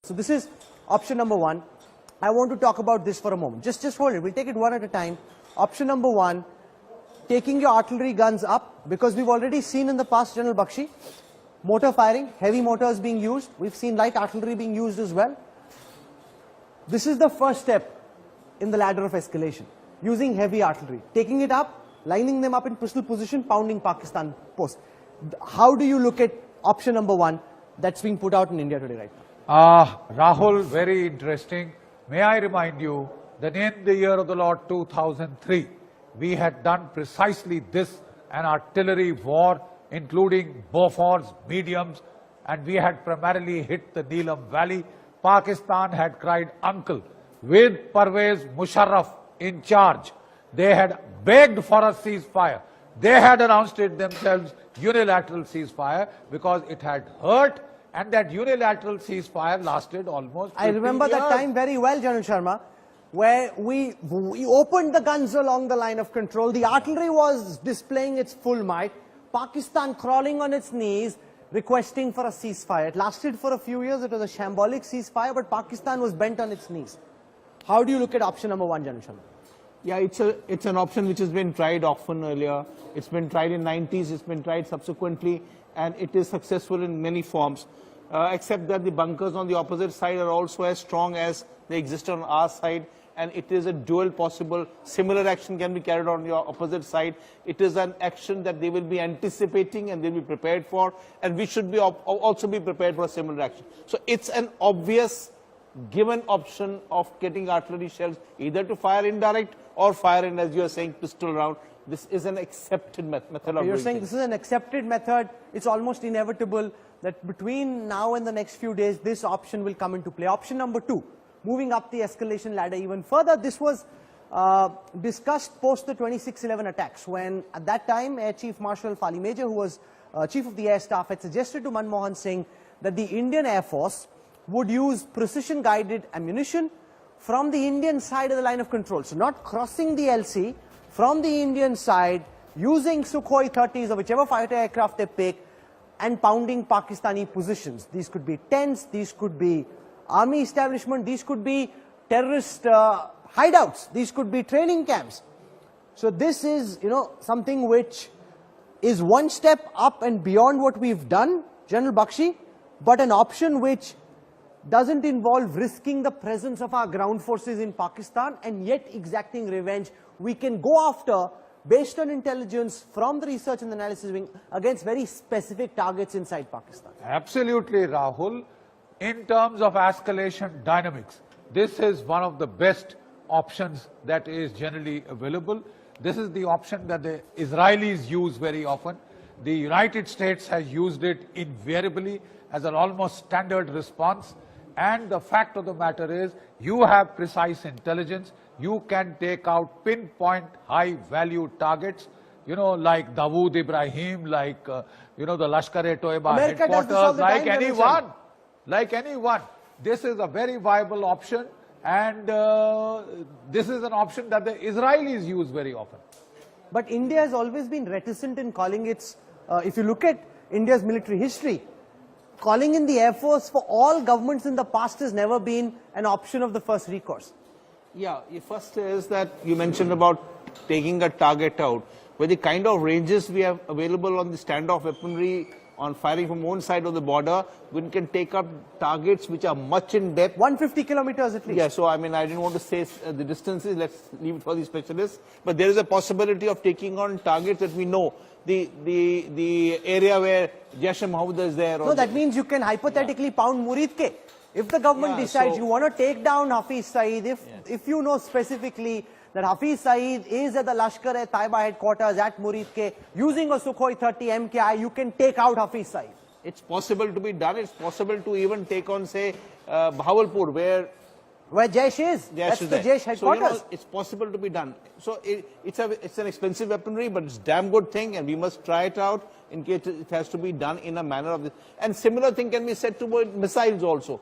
So this is option number one. I want to talk about this for a moment. Just hold it. We'll take it one at a time. Option number one, taking your artillery guns up, because we've already seen in the past, General Bakshi, mortar firing, heavy mortars being used. We've seen light artillery being used as well. This is the first step in the ladder of escalation, using heavy artillery, taking it up, lining them up in pistol position, pounding Pakistan post. How do you look at option number one that's being put out in India today right now? Rahul, very interesting. May I remind you that in the year of the Lord 2003, we had done precisely this, an artillery war, including Bofors, mediums, and we had primarily hit the Neelam Valley. Pakistan had cried uncle with Parvez Musharraf in charge. They had begged for a ceasefire. They had announced it themselves, unilateral ceasefire, because it had hurt, and that unilateral ceasefire lasted almost 15 I remember years. that time very well, General Sharma, where we opened the guns along the line of control. The artillery was displaying its full might. Pakistan crawling on its knees, requesting for a ceasefire. It lasted for a few years. It was a shambolic ceasefire, but Pakistan was bent on its knees. How do you look at option number one, General Sharma? Yeah, it's an option which has been tried often earlier. It's been tried in 90s, it's been tried subsequently, and it is successful in many forms. Except that the bunkers on the opposite side are also as strong as they exist on our side, and it is a dual possible. Similar action can be carried on your opposite side. It is an action that they will be anticipating and they'll be prepared for, and we should be also be prepared for a similar action. So it's an obvious given option of getting artillery shells either to fire indirect or fire in, as you are saying, pistol round. This is an accepted method of doing You're saying things. this is an accepted method. It's almost inevitable that between now and the next few days, this option will come into play. Option number two, moving up the escalation ladder even further. This was discussed post the 26/11 attacks, when at that time Air Chief Marshal Fali Major, who was Chief of the Air Staff, had suggested to Manmohan Singh that the Indian Air Force would use precision-guided ammunition from the Indian side of the line of control. So not crossing the LC, from the Indian side, using Sukhoi 30s or whichever fighter aircraft they pick, and pounding Pakistani positions. These could be tents, these could be army establishment, these could be terrorist hideouts, these could be training camps. So this is, something which is one step up and beyond what we've done, General Bakshi, but an option which doesn't involve risking the presence of our ground forces in Pakistan and yet exacting revenge. We can go after, based on intelligence from the research and analysis wing, against very specific targets inside Pakistan. Absolutely, Rahul. In terms of escalation dynamics, this is one of the best options that is generally available. This is the option that the Israelis use very often. The United States has used it invariably as an almost standard response. And the fact of the matter is, you have precise intelligence. You can take out pinpoint high-value targets, like Dawood Ibrahim, like, the Lashkar-e-Toiba headquarters, like anyone. This is a very viable option, and this is an option that the Israelis use very often. But India has always been reticent in calling its, if you look at India's military history, calling in the Air Force for all governments in the past has never been an option of the first recourse. Yeah, the first is that you mentioned about taking a target out. With the kind of ranges we have available on the standoff weaponry, on firing from one side of the border, we can take up targets which are much in depth. 150 kilometers at least. Yeah, so I didn't want to say the distances, let's leave it for the specialists. But there is a possibility of taking on targets that we know. The area where Jaish-e-Mohammed is there. So that means you can hypothetically pound Murid Ke. If the government decides you want to take down Hafiz Saeed, if you know specifically that Hafiz Saeed is at the Lashkar-e-Taiba headquarters at Murid Ke, using a Sukhoi 30 MKI, you can take out Hafiz Saeed. It's possible to be done. It's possible to even take on, say, Bahawalpur, where Jaish is. That's the Jaish headquarters. So, it's possible to be done. So it's an expensive weaponry, but it's a damn good thing, and we must try it out in case it has to be done in a manner of this. And similar thing can be said to missiles also.